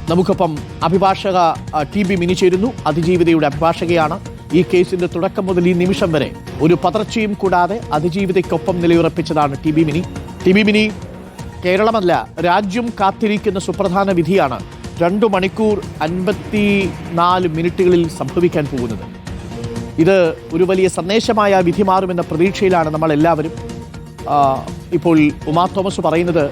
നമുക്കൊപ്പം അഭിഭാഷക ടി.ബി. മിനി ചേരുന്നു. അതിജീവിതയുടെ അഭിഭാഷകയാണ്. ഈ കേസിന്റെ തുടക്കം മുതൽ ഈ നിമിഷം വരെ ഒരു പതർച്ചയും കൂടാതെ അതിജീവിതയ്ക്കൊപ്പം നിലയുറപ്പിച്ചതാണ് ടി.ബി. മിനി. ടി.ബി. മിനി, കേരളമല്ല രാജ്യം കാത്തിരിക്കുന്ന സുപ്രധാന വിധിയാണ് 2 മണിക്കൂർ 54 മിനിറ്റുകളിൽ സംഭവിക്കാൻ പോകുന്നത്. ഇത് ഒരു വലിയ സന്ദേശമായ വിധി മാറുമെന്ന പ്രതീക്ഷയിലാണ് നമ്മൾ എല്ലാവരും. ഇപ്പോൾ ഉമാ തോമസ് പറയുന്നത്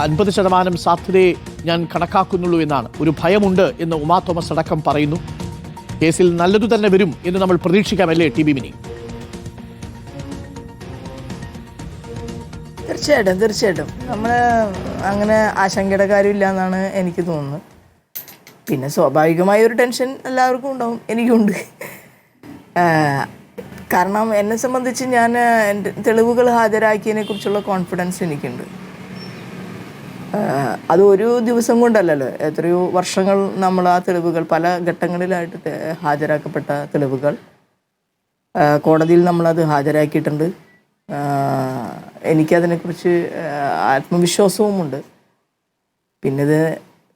50% സാധ്യതയെ ഞാൻ കണക്കാക്കുന്നുള്ളൂ എന്നാണ്. ഒരു ഭയമുണ്ട് എന്ന് ഉമാ തോമസ് അടക്കം പറയുന്നു. കേസിൽ നല്ലതു തന്നെ വരും എന്ന് നമ്മൾ പ്രതീക്ഷിക്കാമല്ലേ ടി.ബി. മിനി? തീർച്ചയായിട്ടും നമ്മൾ അങ്ങനെ ആശങ്കയുടെ കാര്യമില്ല എന്നാണ് എനിക്ക് തോന്നുന്നത്. പിന്നെ സ്വാഭാവികമായ ഒരു ടെൻഷൻ എല്ലാവർക്കും ഉണ്ടാവും, എനിക്കുണ്ട്. കാരണം എന്നെ സംബന്ധിച്ച് ഞാൻ എൻ്റെ തെളിവുകൾ ഹാജരാക്കിയതിനെ കുറിച്ചുള്ള കോൺഫിഡൻസ് എനിക്കുണ്ട്. അത് ഒരു ദിവസം കൊണ്ടല്ലല്ലോ, എത്രയോ വർഷങ്ങൾ നമ്മൾ ആ തെളിവുകൾ പല ഘട്ടങ്ങളിലായിട്ട് ഹാജരാക്കപ്പെട്ട തെളിവുകൾ കോടതിയിൽ നമ്മളത് ഹാജരാക്കിയിട്ടുണ്ട്. എനിക്കതിനെക്കുറിച്ച് ആത്മവിശ്വാസവുമുണ്ട്. പിന്നെ ഇത്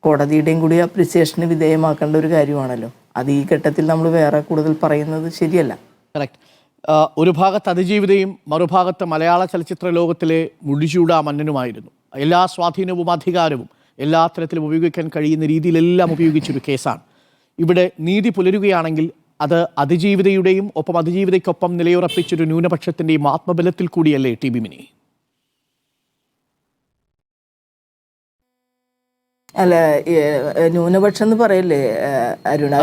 കോടതിയുടെയും കൂടി അപ്രിസിയേഷന് വിധേയമാക്കേണ്ട ഒരു കാര്യമാണല്ലോ. അത് ഈ ഘട്ടത്തിൽ നമ്മൾ വേറെ കൂടുതൽ പറയുന്നത് ശരിയല്ല. കറക്റ്റ്. ഒരു ഭാഗത്ത് അതിജീവിതയും മറുഭാഗത്ത് മലയാള ചലച്ചിത്ര ലോകത്തിലെ മുടിചൂടാ മന്നനുമായിരുന്നു. എല്ലാ സ്വാധീനവും അധികാരവും എല്ലാ തരത്തിലും ഉപയോഗിക്കാൻ കഴിയുന്ന രീതിയിലെല്ലാം ഉപയോഗിച്ചൊരു കേസാണ്. ഇവിടെ നീതി പുലരുകയാണെങ്കിൽ അത് അതിജീവിതയുടെയും ഒപ്പം അതിജീവിതയ്ക്കൊപ്പം നിലയുറപ്പിച്ചൊരു ന്യൂനപക്ഷത്തിൻ്റെയും ആത്മബലത്തിൽ കൂടിയല്ലേ ടി.ബി. മിനി? അല്ല, ന്യൂനപക്ഷം എന്ന് പറയല്ലേ അരുൺ?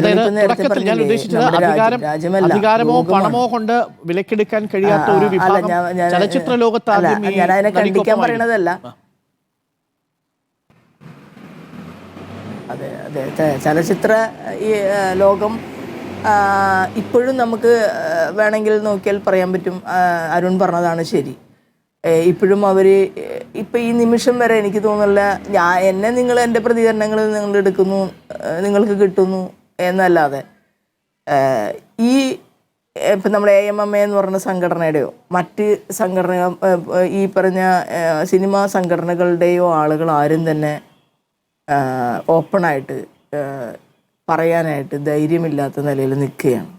അധികാരമോ പണമോ കൊണ്ട് വിലക്കെടുക്കാൻ കഴിയാത്ത ഒരു വിഭാഗം ചലച്ചിത്ര ലോകത്ത് ഞാൻ അതിനെ ഖണ്ഡിക്കാൻ പറയണതല്ല. അതെ, ചലച്ചിത്ര ഈ ലോകം ഇപ്പോഴും നമുക്ക് വേണമെങ്കിൽ നോക്കിയാൽ പറയാൻ പറ്റും, അരുൺ പറഞ്ഞതാണ് ശരി. ഇപ്പോഴും അവർ ഇപ്പം ഈ നിമിഷം വരെ എനിക്ക് തോന്നുന്നില്ല, നിങ്ങൾ എൻ്റെ പ്രതികരണങ്ങൾ നിങ്ങൾ എടുക്കുന്നു, നിങ്ങൾക്ക് കിട്ടുന്നു എന്നല്ലാതെ ഈ ഇപ്പം നമ്മുടെ AMMA എന്ന് പറഞ്ഞ സംഘടനയുടെയോ മറ്റ് സംഘടന ഈ പറഞ്ഞ സിനിമാ സംഘടനകളുടെയോ ആളുകൾ ആരും തന്നെ ഓപ്പണായിട്ട് പറയാനായിട്ട് ധൈര്യമില്ലാത്ത നിലയിൽ നിൽക്കുകയാണ്.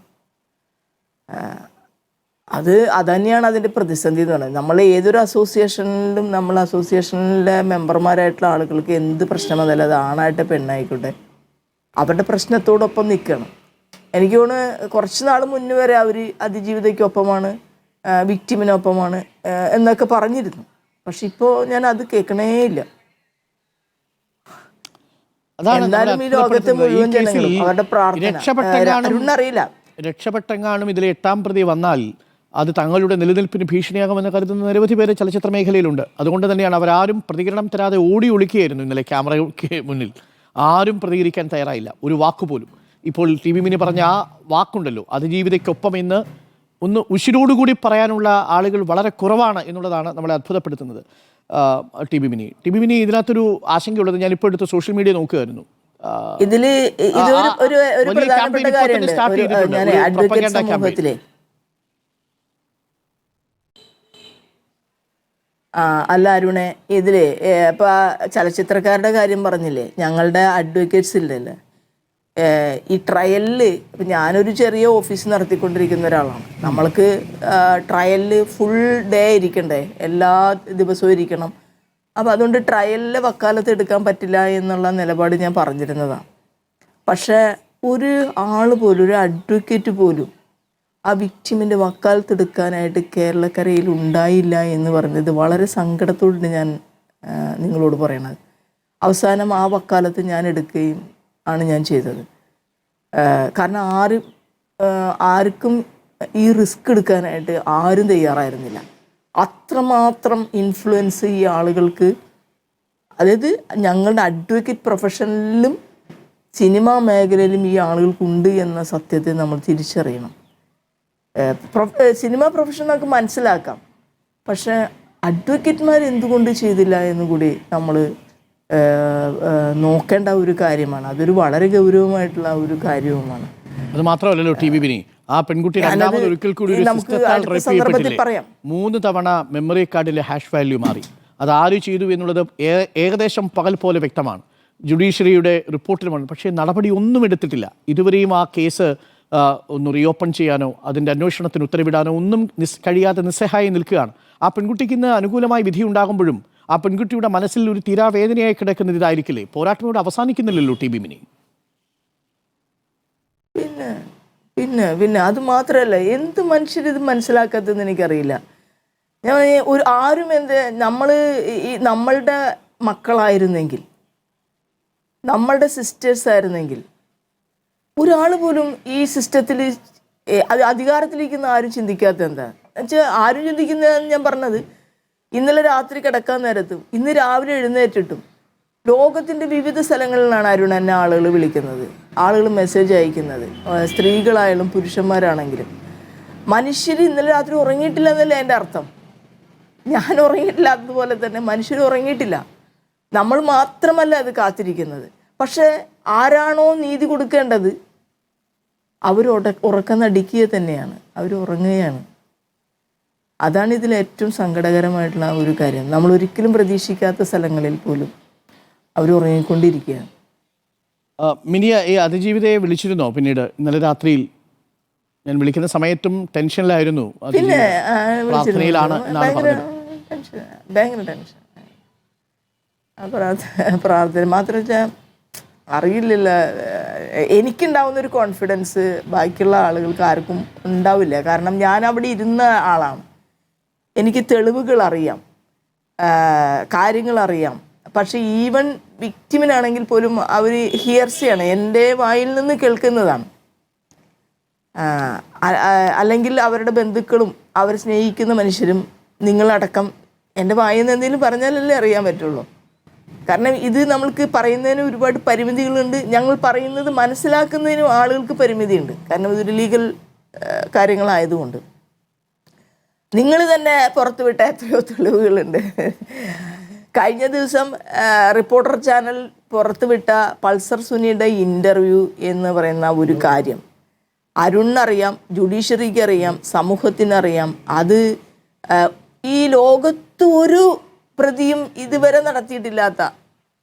അത് തന്നെയാണ് അതിൻ്റെ പ്രതിസന്ധി എന്ന് പറയുന്നത്. നമ്മൾ ഏതൊരു അസോസിയേഷനിലും നമ്മൾ അസോസിയേഷനിലെ മെമ്പർമാരായിട്ടുള്ള ആളുകൾക്ക് എന്ത് പ്രശ്നം വന്നാലും അത് ആണായിട്ട് പെണ്ണായിക്കോട്ടെ അവരുടെ പ്രശ്നത്തോടൊപ്പം നിൽക്കണം. എനിക്ക് തോന്നുന്നു കുറച്ച് നാൾ മുന്നേ വരെ അവർ അതിജീവിതയ്ക്കൊപ്പമാണ്, വിക്ടിമിനൊപ്പമാണ് എന്നൊക്കെ പറഞ്ഞിരുന്നു. പക്ഷെ ഇപ്പോൾ ഞാൻ അത് കേൾക്കണേ ഇല്ല. എന്തായാലും ഈ ലോകത്തെ മുഴുവൻ ജനങ്ങളും അവരുടെ പ്രാർത്ഥന അറിയില്ല. രക്ഷപ്പെട്ടെങ്ങാനും ഇതിലെ 8ാം പ്രതി വന്നാൽ അത് തങ്ങളുടെ നിലനിൽപ്പിന് ഭീഷണിയാകുമെന്ന് കരുതുന്ന നിരവധി പേര് ചലച്ചിത്ര മേഖലയിലുണ്ട്. അതുകൊണ്ട് തന്നെയാണ് അവരാരും പ്രതികരണം തരാതെ ഓടി ഒളിക്കുകയായിരുന്നു ഇന്നലെ ക്യാമറയ്ക്ക് മുന്നിൽ. ആരും പ്രതികരിക്കാൻ തയ്യാറായില്ല, ഒരു വാക്കുപോലും. ഇപ്പോൾ ടി.ബി. മിനി പറഞ്ഞ ആ വാക്കുണ്ടല്ലോ, അതിജീവിതയ്ക്കൊപ്പം എന്ന് ഒന്ന് ഉശിരോടുകൂടി പറയാനുള്ള ആളുകൾ വളരെ കുറവാണ് എന്നുള്ളതാണ് നമ്മളെ അത്ഭുതപ്പെടുത്തുന്നത്. ടി.ബി. മിനി, ഇതിനകത്തൊരു ആശങ്കയുള്ളത് ഞാൻ ഇപ്പോൾ എടുത്ത് സോഷ്യൽ മീഡിയ നോക്കുകയായിരുന്നു. ഇതില് ഒരു പ്രധാനപ്പെട്ട കാര്യമുണ്ട്. ഞാൻ അഡ്വക്കേറ്റ് സമൂഹത്തിലെ അല്ല അരുണെ, ഇതില് ഇപ്പൊ ചലച്ചിത്രക്കാരുടെ കാര്യം പറഞ്ഞില്ലേ, ഞങ്ങളുടെ അഡ്വക്കേറ്റ്സ് ഇല്ലല്ലേ ഈ ട്രയലില്. ഇപ്പം ഞാനൊരു ചെറിയ ഓഫീസ് നടത്തിക്കൊണ്ടിരിക്കുന്ന ഒരാളാണ്. നമ്മൾക്ക് ട്രയലില് ഫുൾ ഡേ ഇരിക്കണ്ടേ, എല്ലാ ദിവസവും ഇരിക്കണം. അപ്പം അതുകൊണ്ട് ട്രയലിലെ വക്കാലത്ത് എടുക്കാൻ പറ്റില്ല എന്നുള്ള നിലപാട് ഞാൻ പറഞ്ഞിരുന്നതാണ്. പക്ഷേ ഒരു ആൾ പോലും, ഒരു അഡ്വക്കേറ്റ് പോലും ആ വിക്ടിമിൻ്റെ വക്കാലത്ത് എടുക്കാനായിട്ട് കേരളക്കരയിൽ ഉണ്ടായില്ല എന്ന് പറഞ്ഞത് വളരെ സങ്കടത്തോടെ ഞാൻ നിങ്ങളോട് പറയണത്. അവസാനം ആ വക്കാലത്ത് ഞാൻ എടുക്കുകയും ആണ് ഞാൻ ചെയ്തത്. കാരണം ആർക്കും ഈ റിസ്ക് എടുക്കാനായിട്ട് ആരും തയ്യാറായിരുന്നില്ല. അത്രമാത്രം ഇൻഫ്ലുവൻസ് ഈ ആളുകൾക്ക്, അതായത് ഞങ്ങളുടെ അഡ്വക്കേറ്റ് പ്രൊഫഷനിലും സിനിമാ മേഖലയിലും ഈ ആളുകൾക്കുണ്ട് എന്ന സത്യത്തെ നമ്മൾ തിരിച്ചറിയണം. സിനിമാ പ്രൊഫഷൻ നമുക്ക് മനസ്സിലാക്കാം, പക്ഷേ അഡ്വക്കേറ്റ്മാർ എന്തുകൊണ്ട് ചെയ്തില്ല എന്നുകൂടി നമ്മൾ നോക്കേണ്ട ഒരു കാര്യമാണ്. അതൊരു വളരെ ഗൗരവമായിട്ടുള്ള ഒരു കാര്യവുമാണ്. അത് മാത്രമല്ലല്ലോ ടി.ബി. മിനി, ആ പെൺകുട്ടി രണ്ടാമത് ഒരിക്കൽ കൂടി 3 തവണ മെമ്മറി കാർഡിലെ ഹാഷ് വാല്യൂ മാറി. അത് ആര് ചെയ്തു എന്നുള്ളത് ഏകദേശം പകൽ പോലെ വ്യക്തമാണ്. ജുഡീഷ്യറിയുടെ റിപ്പോർട്ടിലുമാണ്. പക്ഷേ നടപടി ഒന്നും എടുത്തിട്ടില്ല. ഇതുവരെയും ആ കേസ് ഒന്ന് റീഓപ്പൺ ചെയ്യാനോ അതിൻ്റെ അന്വേഷണത്തിന് ഉത്തരവിടാനോ ഒന്നും കഴിയാതെ നിസ്സഹായം നിൽക്കുകയാണ്. ആ പെൺകുട്ടിക്ക് ഇന്ന് അനുകൂലമായ വിധി ഉണ്ടാകുമ്പോഴും ആ പെൺകുട്ടിയുടെ മനസ്സിൽ ഒരു തീരാവേദനയായി കിടക്കുന്നത് ഇതായിരിക്കില്ലേ? പോരാട്ടം ഇവിടെ അവസാനിക്കുന്നില്ലല്ലോ ടി ബി മിനി. പിന്നെ പിന്നെ പിന്നെ അത് മാത്രമല്ല, എന്ത് മനുഷ്യരിത് മനസ്സിലാക്കാത്തതെന്ന് എനിക്കറിയില്ല. ഞാൻ ആരും നമ്മളുടെ മക്കളായിരുന്നെങ്കിൽ, നമ്മളുടെ സിസ്റ്റേഴ്സ് ആയിരുന്നെങ്കിൽ, ഒരാൾ പോലും ഈ സിസ്റ്റത്തിൽ അധികാരത്തിലിരിക്കുന്ന ആരും ചിന്തിക്കാത്ത എന്താ വെച്ചാൽ, ആരും ചിന്തിക്കുന്നതെന്ന് ഞാൻ പറഞ്ഞത്, ഇന്നലെ രാത്രി കിടക്കാൻ നേരത്തും ഇന്ന് രാവിലെ എഴുന്നേറ്റിട്ടും ലോകത്തിൻ്റെ വിവിധ സ്ഥലങ്ങളിലാണ് അരുൺ എന്നെ ആളുകൾ വിളിക്കുന്നത്, ആളുകൾ മെസ്സേജ് അയക്കുന്നത്, സ്ത്രീകളായാലും പുരുഷന്മാരാണെങ്കിലും. മനുഷ്യർ ഇന്നലെ രാത്രി ഉറങ്ങിയിട്ടില്ല എന്നല്ലേ എൻ്റെ അർത്ഥം. ഞാൻ ഉറങ്ങിയിട്ടില്ലാത്തതുപോലെ തന്നെ മനുഷ്യർ ഉറങ്ങിയിട്ടില്ല. നമ്മൾ മാത്രമല്ല അത് കാത്തിരിക്കുന്നത്. പക്ഷേ ആരാണോ നീതി കൊടുക്കേണ്ടത് അവർ ഉറക്കം നടിക്കുക തന്നെയാണ്, അവർ ഉറങ്ങുകയാണ്. അതാണ് ഇതിൽ ഏറ്റവും സങ്കടകരമായിട്ടുള്ള ഒരു കാര്യം. നമ്മൾ ഒരിക്കലും പ്രതീക്ഷിക്കാത്ത സ്ഥലങ്ങളിൽ പോലും അവർ ഉറങ്ങിക്കൊണ്ടിരിക്കുകയാണ്. മിനിയ, ഈ അതിജീവിതയെ വിളിച്ചിരുന്നോ? പിന്നീട് ഇന്നലെ രാത്രിയിൽ ഞാൻ വിളിക്കുന്ന സമയത്തും ടെൻഷനിലായിരുന്നു. പിന്നെ പ്രാർത്ഥനയിലാണ് എന്നാണ് പറഞ്ഞത്. ഭയങ്കര ടെൻഷൻ. പ്രാർത്ഥന മാത്രം വെച്ചാൽ അറിയില്ല, എനിക്കുണ്ടാവുന്നൊരു കോൺഫിഡൻസ് ബാക്കിയുള്ള ആളുകൾക്ക് ആർക്കും ഉണ്ടാവില്ല. കാരണം ഞാൻ അവിടെ ഇരുന്ന ആളാണ്, എനിക്ക് തെളിവുകൾ അറിയാം, കാര്യങ്ങൾ അറിയാം. പക്ഷെ ഈവൻ വിക്ടിമിനാണെങ്കിൽ പോലും അവർ ഹിയർസിയാണ്, എൻ്റെ വായിൽ നിന്ന് കേൾക്കുന്നതാണ്. അല്ലെങ്കിൽ അവരുടെ ബന്ധുക്കളും അവർ സ്നേഹിക്കുന്ന മനുഷ്യരും നിങ്ങളടക്കം എൻ്റെ വായിൽ നിന്ന് എന്തെങ്കിലും പറഞ്ഞാലല്ലേ അറിയാൻ പറ്റുള്ളൂ. കാരണം ഇത് നമ്മൾക്ക് പറയുന്നതിന് ഒരുപാട് പരിമിതികളുണ്ട്. ഞങ്ങൾ പറയുന്നത് മനസ്സിലാക്കുന്നതിനും ആളുകൾക്ക് പരിമിതിയുണ്ട്. കാരണം ഇതൊരു ലീഗൽ കാര്യങ്ങളായതുകൊണ്ട്. നിങ്ങൾ തന്നെ പുറത്തുവിട്ട എത്രയോ തെളിവുകളുണ്ട്. കഴിഞ്ഞ ദിവസം റിപ്പോർട്ടർ ചാനൽ പുറത്തുവിട്ട പൾസർ സുനിയുടെ ഇൻ്റർവ്യൂ എന്ന് പറയുന്ന ഒരു കാര്യം അരുണിനറിയാം, ജുഡീഷ്യറിക്ക് അറിയാം, സമൂഹത്തിനറിയാം. അത് ഈ ലോകത്ത് ഒരു പ്രതിയും ഇതുവരെ നടത്തിയിട്ടില്ലാത്ത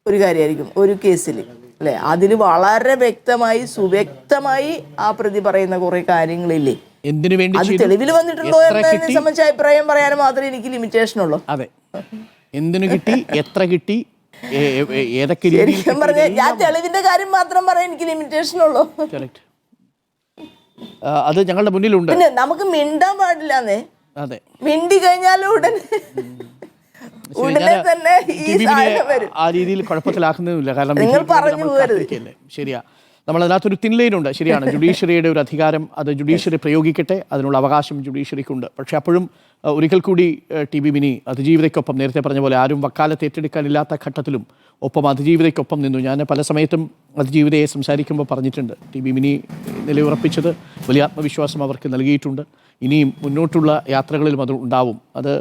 ഒരു കാര്യമായിരിക്കും ഒരു കേസിൽ, അല്ലേ? അതിൽ വളരെ വ്യക്തമായി സുവ്യക്തമായി ആ പ്രതി പറയുന്ന കുറേ കാര്യങ്ങളില്ലേ, എന്തിനു വേണ്ടി അത് തെളിവിൽ വന്നിട്ടുണ്ടോ എന്നതിനെ സംബന്ധിച്ച് അഭിപ്രായം പറയാൻ മാത്രമേ എനിക്ക് ലിമിറ്റേഷൻ ഉള്ളൂ. അതെ, എന്തിനു കിട്ടി, എത്ര കിട്ടി, ഏതൊക്കെ ശരിക്കും പറഞ്ഞ ഞാൻ തെളിവിന്റെ കാര്യം മാത്രം പറയാൻ എനിക്ക് ലിമിറ്റേഷൻ ഉള്ളൂ. അത് ഞങ്ങളുടെ മുന്നിലുണ്ട്. പിന്നെ നമുക്ക് മിണ്ടാൻ പാടില്ലാന്നേ. അതെ, മിണ്ടി കഴിഞ്ഞാലും ഉടനെ തന്നെ ഈ സാധനം വരും. ആ രീതിയിൽ കുഴപ്പത്തിലാക്കുന്നതില്ല. കാരണം നിങ്ങൾ പറഞ്ഞു പോകരുത്. ശരിയാ, നമ്മൾ അതിനകത്തൊരു തിൻലൈനുണ്ട്. ശരിയാണ്, ജുഡീഷ്യറിയുടെ ഒരു അധികാരം അത് ജുഡീഷ്യറി പ്രയോഗിക്കട്ടെ, അതിനുള്ള അവകാശം ജുഡീഷ്യറിക്കുണ്ട്. പക്ഷെ അപ്പോഴും ഒരിക്കൽ കൂടി ടി ബി മിനി അതിജീവിതയ്ക്കൊപ്പം, നേരത്തെ പറഞ്ഞ പോലെ ആരും വക്കാലത്ത് ഏറ്റെടുക്കാനില്ലാത്ത ഘട്ടത്തിലും ഒപ്പം അതിജീവിതയ്ക്കൊപ്പം നിന്നു. ഞാൻ പല സമയത്തും അതിജീവിതയെ സംസാരിക്കുമ്പോൾ പറഞ്ഞിട്ടുണ്ട്, ടി ബി മിനി നിലയുറപ്പിച്ചത് വലിയ ആത്മവിശ്വാസം അവർക്ക് നൽകിയിട്ടുണ്ട്. ഇനിയും മുന്നോട്ടുള്ള യാത്രകളിലും അത് ഉണ്ടാവും. അത്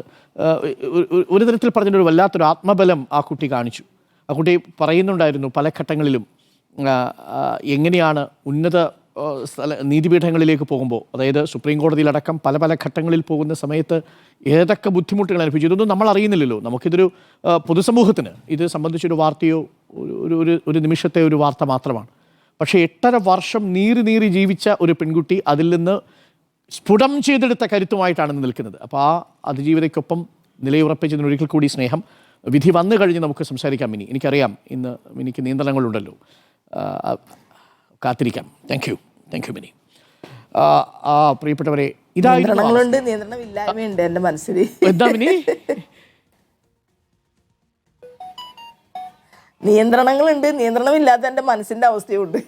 ഒരു തരത്തിൽ പറഞ്ഞൊരു വല്ലാത്തൊരു ആത്മബലം ആ കുട്ടി കാണിച്ചു. ആ കുട്ടി പറയുന്നുണ്ടായിരുന്നു പല ഘട്ടങ്ങളിലും എങ്ങനെയാണ് ഉന്നത നീതിപീഠങ്ങളിലേക്ക് പോകുമ്പോൾ, അതായത് സുപ്രീം കോടതിയിലടക്കം പല പല ഘട്ടങ്ങളിൽ പോകുന്ന സമയത്ത് ഏതൊക്കെ ബുദ്ധിമുട്ടുകൾ അനുഭവിച്ചു. ഇതൊന്നും നമ്മൾ അറിയുന്നില്ലല്ലോ. നമുക്കിതൊരു പൊതുസമൂഹത്തിന് ഇത് സംബന്ധിച്ചൊരു വാർത്തയോ ഒരു നിമിഷത്തെ ഒരു വാർത്ത മാത്രമാണ്. പക്ഷേ 8.5 വർഷം നീറി ജീവിച്ച ഒരു പെൺകുട്ടി അതിൽ നിന്ന് സ്ഫുടം ചെയ്തെടുത്ത കരുത്തുമായിട്ടാണ് നിൽക്കുന്നത്. അപ്പോൾ ആ അതിജീവിതയ്ക്കൊപ്പം നിലയുറപ്പിച്ചതിന് ഒരിക്കൽ കൂടി സ്നേഹം. വിധി വന്നു കഴിഞ്ഞ് നമുക്ക് സംസാരിക്കാം മിനി. എനിക്കറിയാം ഇന്ന് മിനിക്ക് നിയന്ത്രണങ്ങളുണ്ടല്ലോ, കാത്തിരിക്കാം. Thank you mini. പ്രിയപ്പെട്ടവരെ, നിയന്ത്രണങ്ങളുണ്ട്, നിയന്ത്രണമില്ലായ്മയുണ്ട് എൻ്റെ മനസ്സിൽ. എന്താ മിനി? നിയന്ത്രണങ്ങളുണ്ട്, നിയന്ത്രണമില്ലാത്ത എൻ്റെ മനസ്സിൻ്റെ അവസ്ഥയുണ്ട്.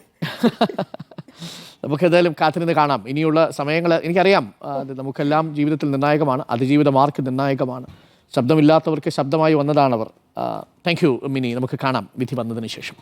നമുക്ക് എന്തായാലും കാത്തിരുന്ന് കാണാം ഇനിയുള്ള സമയങ്ങൾ. എനിക്കറിയാം അത് നമുക്കെല്ലാം ജീവിതത്തിൽ നിർണായകമാണ്, അതിജീവിത മാർക്ക് നിർണായകമാണ്. ശബ്ദമില്ലാത്തവർക്ക് ശബ്ദമായി വന്നതാണവർ. Thank you mini. നമുക്ക് കാണാം വിധി വന്നതിന് ശേഷം.